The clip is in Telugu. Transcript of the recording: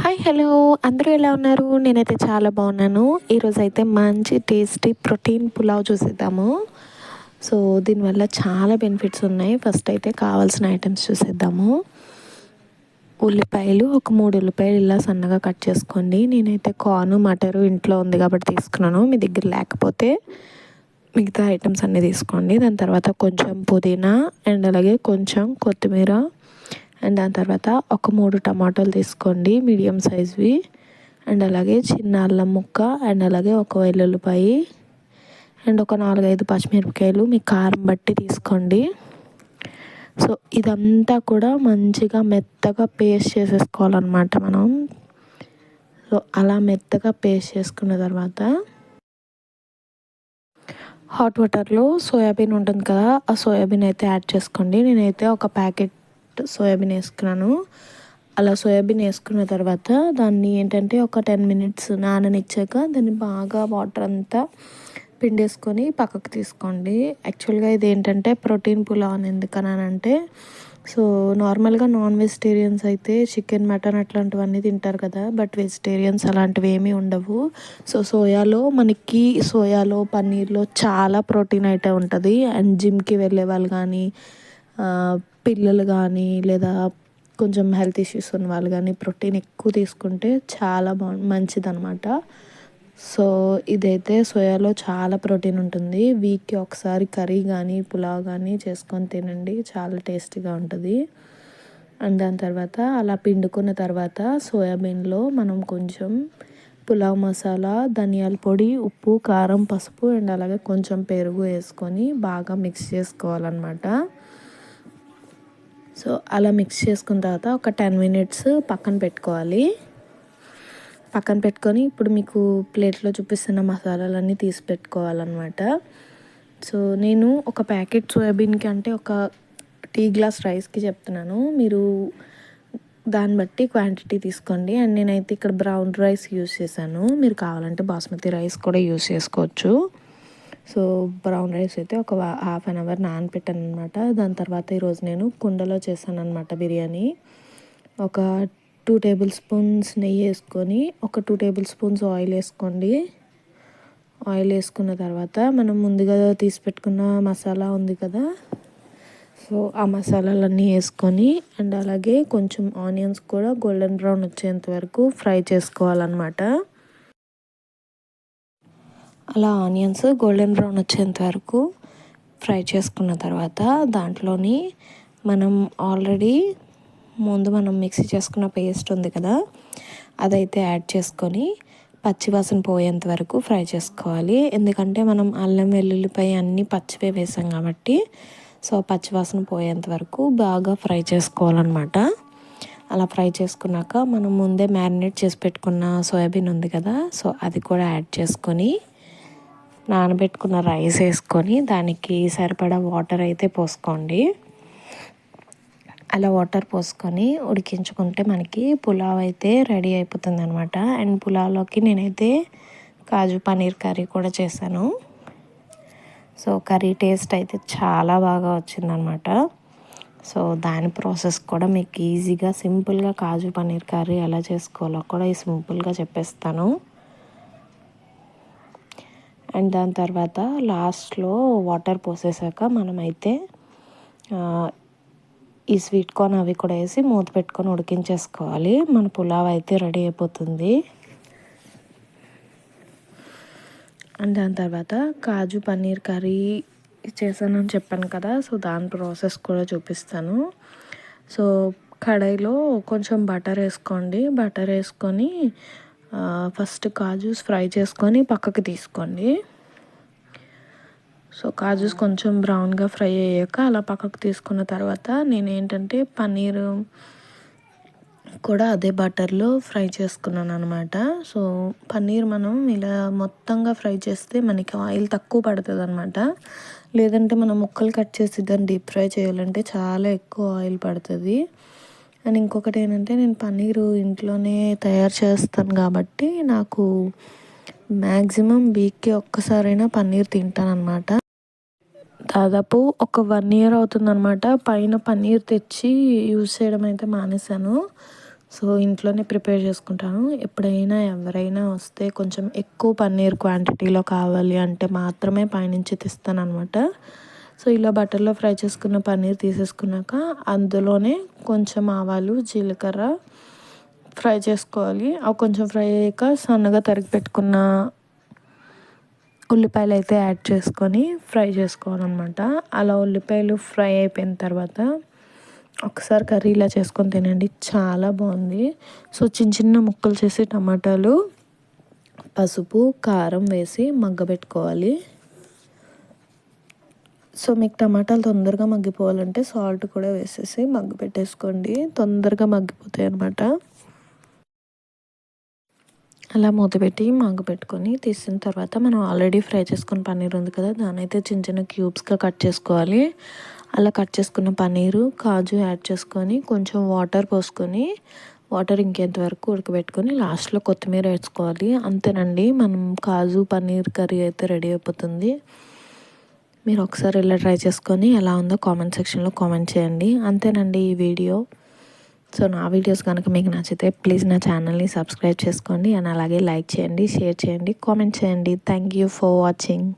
హాయ్ హలో అందరూ ఎలా ఉన్నారు? నేనైతే చాలా బాగున్నాను. ఈరోజైతే మంచి టేస్టీ ప్రోటీన్ పులావ్ చూసేద్దాము. సో దీనివల్ల చాలా బెనిఫిట్స్ ఉన్నాయి. ఫస్ట్ అయితే కావాల్సిన ఐటమ్స్ చూసేద్దాము. ఉల్లిపాయలు ఒక 3 ఉల్లిపాయలు ఇలా సన్నగా కట్ చేసుకోండి. నేనైతే కార్న్ మటరు ఇంట్లో ఉంది కాబట్టి తీసుకున్నాను. మీ దగ్గర లేకపోతే మిగతా ఐటమ్స్ అన్నీ తీసుకోండి. దాని తర్వాత కొంచెం పుదీనా అండ్ అలాగే కొంచెం కొత్తిమీర అండ్ దాని తర్వాత ఒక 3 టమాటాలు తీసుకోండి మీడియం సైజ్వి. అండ్ అలాగే చిన్న అల్లం ముక్క అండ్ అలాగే ఒక వెల్లుల్లిపాయ అండ్ ఒక 4-5 పచ్చిమిరపకాయలు మీ కారం బట్టి తీసుకోండి. సో ఇదంతా కూడా మంచిగా మెత్తగా పేస్ట్ చేసేసుకోవాలన్నమాట మనం. సో అలా మెత్తగా పేస్ట్ చేసుకున్న తర్వాత హాట్ వాటర్లో సోయాబీన్ ఉంటుంది కదా, ఆ సోయాబీన్ అయితే యాడ్ చేసుకోండి. నేనైతే ఒక ప్యాకెట్ సోయాబీన్ వేసుకున్నాను. అలా సోయాబీన్ వేసుకున్న తర్వాత దాన్ని ఏంటంటే ఒక 10 మినిట్స్ నాననిచ్చాక దాన్ని బాగా వాటర్ అంతా పిండేసుకొని పక్కకు తీసుకోండి. యాక్చువల్గా ఇది ఏంటంటే ప్రోటీన్ పులావ్ అని ఎందుకనంటే, సో నార్మల్గా నాన్ వెజిటేరియన్స్ అయితే చికెన్ మటన్ అట్లాంటివన్నీ తింటారు కదా, బట్ వెజిటేరియన్స్ అలాంటివి ఏమీ ఉండవు. సో సోయాలో పన్నీర్లో చాలా ప్రోటీన్ అయితే ఉంటుంది. అండ్ జిమ్కి వెళ్ళే వాళ్ళు కానీ పిల్లలు కానీ లేదా కొంచెం హెల్త్ ఇష్యూస్ ఉన్న వాళ్ళు కానీ ప్రోటీన్ ఎక్కువ తీసుకుంటే చాలా మంచిదన్నమాట. సో ఇదైతే సోయాలో చాలా ప్రోటీన్ ఉంటుంది. వీక్కి ఒకసారి కర్రీ కానీ పులావ్ కానీ చేసుకొని తినండి, చాలా టేస్టీగా ఉంటుంది. అండ్ దాని తర్వాత అలా పిండుకున్న తర్వాత సోయాబీన్లో మనం కొంచెం పులావ్ మసాలా, ధనియాల పొడి, ఉప్పు, కారం, పసుపు అండ్ అలాగే కొంచెం పెరుగు వేసుకొని బాగా మిక్స్ చేసుకోవాలన్నమాట. సో అలా మిక్స్ చేసుకున్న తర్వాత ఒక 10 మినిట్స్ పక్కన పెట్టుకోవాలి. పక్కన పెట్టుకొని ఇప్పుడు మీకు ప్లేట్లో చూపిస్తున్న మసాలాలన్నీ తీసి పెట్టుకోవాలన్నమాట. సో నేను ఒక ప్యాకెట్ సోయాబీన్కి అంటే ఒక టీ గ్లాస్ రైస్కి చెప్తున్నాను, మీరు దాన్ని బట్టి క్వాంటిటీ తీసుకోండి. అండ్ నేనైతే ఇక్కడ బ్రౌన్ రైస్ యూస్ చేశాను, మీరు కావాలంటే బాస్మతి రైస్ కూడా యూస్ చేసుకోవచ్చు. సో బ్రౌన్ రైస్ అయితే ఒక హాఫ్ అన్ అవర్ నానపెట్టాను అనమాట. దాని తర్వాత ఈరోజు నేను కుండలో చేశాను అనమాట బిర్యానీ. ఒక 2 టేబుల్ స్పూన్స్ నెయ్యి వేసుకొని ఒక 2 టేబుల్ స్పూన్స్ ఆయిల్ వేసుకోండి. ఆయిల్ వేసుకున్న తర్వాత మనం ముందుగా తీసి పెట్టుకున్న మసాలా ఉంది కదా, సో ఆ మసాలాలన్నీ వేసుకొని అండ్ అలాగే కొంచెం ఆనియన్స్ కూడా గోల్డెన్ బ్రౌన్ వచ్చేంత వరకు ఫ్రై చేసుకోవాలన్నమాట. అలా ఆనియన్స్ గోల్డెన్ బ్రౌన్ వచ్చేంత వరకు ఫ్రై చేసుకున్న తర్వాత దాంట్లోని మనం ఆల్రెడీ ముందు మిక్సీ చేసుకున్న పేస్ట్ ఉంది కదా, అదైతే యాడ్ చేసుకొని పచ్చివాసన పోయేంత వరకు ఫ్రై చేసుకోవాలి. ఎందుకంటే మనం అల్లం వెల్లుల్లిపాయ అన్నీ పచ్చివే వేసాం కాబట్టి, సో పచ్చివాసన పోయేంత వరకు బాగా ఫ్రై చేసుకోవాలన్నమాట. అలా ఫ్రై చేసుకున్నాక మనం ముందే మ్యారినేట్ చేసి పెట్టుకున్న సోయాబీన్ ఉంది కదా, సో అది కూడా యాడ్ చేసుకొని నానబెట్టుకున్న రైస్ వేసుకొని దానికి సరిపడా వాటర్ అయితే పోసుకోండి. అలా వాటర్ పోసుకొని ఉడికించుకుంటే మనకి పులావ్ అయితే రెడీ అయిపోతుంది అనమాట. అండ్ పులావ్లోకి నేనైతే కాజు పన్నీర్ కర్రీ కూడా చేశాను. సో కర్రీ టేస్ట్ అయితే చాలా బాగా వచ్చిందనమాట. సో దాని ప్రాసెస్ కూడా మీకు ఈజీగా సింపుల్గా కాజు పన్నీర్ కర్రీ ఎలా చేసుకోవాలో కూడా సింపుల్గా చెప్పేస్తాను. అండ్ దాని తర్వాత లాస్ట్లో వాటర్ పోసేసాక మనమైతే ఈ స్వీట్ కార్న్ అవి కూడా వేసి మూత పెట్టుకొని ఉడికించేసుకోవాలి. మన పులావ్ అయితే రెడీ అయిపోతుంది. అండ్ దాని తర్వాత కాజు పన్నీర్ కర్రీ చేశానని చెప్పాను కదా, సో దాని ప్రాసెస్ కూడా చూపిస్తాను. సో కడాయిలో కొంచెం బటర్ వేసుకోండి. బటర్ వేసుకొని ఫస్ట్ కాజూస్ ఫ్రై చేసుకొని పక్కకి తీసుకోండి. సో కాజూస్ కొంచెం బ్రౌన్గా ఫ్రై అయ్యాక అలా పక్కకు తీసుకున్న తర్వాత నేనేంటంటే పన్నీర్ కూడా అదే బటర్లో ఫ్రై చేసుకున్నాను అనమాట. సో పన్నీర్ మనం ఇలా మొత్తంగా ఫ్రై చేస్తే మనకి ఆయిల్ తక్కువ పడుతుంది అనమాట. లేదంటే మనం ముక్కలు కట్ చేసి దాన్ని డీప్ ఫ్రై చేయాలంటే చాలా ఎక్కువ ఆయిల్ పడుతుంది. అండ్ ఇంకొకటి ఏంటంటే నేను పన్నీరు ఇంట్లోనే తయారు చేస్తాను కాబట్టి నాకు మ్యాక్సిమం వీక్కి ఒక్కసారైనా పన్నీర్ తింటాను అనమాట. దాదాపు ఒక 1 ఇయర్ అవుతుందన్నమాట పైన పన్నీర్ తెచ్చి యూజ్ చేయడం అయితే మానేశాను. సో ఇంట్లోనే ప్రిపేర్ చేసుకుంటాను. ఎప్పుడైనా ఎవరైనా వస్తే కొంచెం ఎక్కువ పన్నీర్ క్వాంటిటీలో కావాలి అంటే మాత్రమే పైనుంచి తెస్తాననమాట. సో ఇలా బటర్లో ఫ్రై చేసుకున్న పన్నీర్ తీసేసుకున్నాక అందులోనే కొంచెం ఆవాలు, జీలకర్ర ఫ్రై చేసుకోవాలి. అవి కొంచెం ఫ్రై అయ్యాక సన్నగా తరిగి పెట్టుకున్న ఉల్లిపాయలు అయితే యాడ్ చేసుకొని ఫ్రై చేసుకోవాలన్నమాట. అలా ఉల్లిపాయలు ఫ్రై అయిపోయిన తర్వాత ఒకసారి కర్రీ ఇలా చేసుకొని తినండి, చాలా బాగుంది. సో చిన్న చిన్న ముక్కలు చేసి టమాటాలు, పసుపు, కారం వేసి మగ్గబెట్టుకోవాలి. సో మీకు టమాటాలు తొందరగా మగ్గిపోవాలంటే సాల్ట్ కూడా వేసేసి మగ్గబెట్టేసుకోండి, తొందరగా మగ్గిపోతాయి అన్నమాట. అలా మూత పెట్టి మగ్గబెట్టుకొని తీసిన తర్వాత మనం ఆల్రెడీ ఫ్రై చేసుకున్న పన్నీర్ ఉంది కదా, దాని అయితే చిన్న చిన్న క్యూబ్స్గా కట్ చేసుకోవాలి. అలా కట్ చేసుకున్న పన్నీరు, కాజు యాడ్ చేసుకొని కొంచెం వాటర్ పోసుకొని వాటర్ ఇంకేంత వరకు ఉడకబెట్టుకొని లాస్ట్లో కొత్తిమీర వేసుకోవాలి. అంతేనండి, మనం కాజు పన్నీర్ కర్రీ అయితే రెడీ అయిపోతుంది. మీరు ఒకసారి ఇలా ట్రై చేసుకొని ఎలా ఉందో కామెంట్ సెక్షన్లో కామెంట్ చేయండి. అంతేనండి ఈ వీడియో. సో నా వీడియోస్ కనుక మీకు నచ్చితే ప్లీజ్ నా ఛానల్ని సబ్స్క్రైబ్ చేసుకోండి అండ్ అలాగే లైక్ చేయండి, షేర్ చేయండి, కామెంట్ చేయండి. Thank you for watching.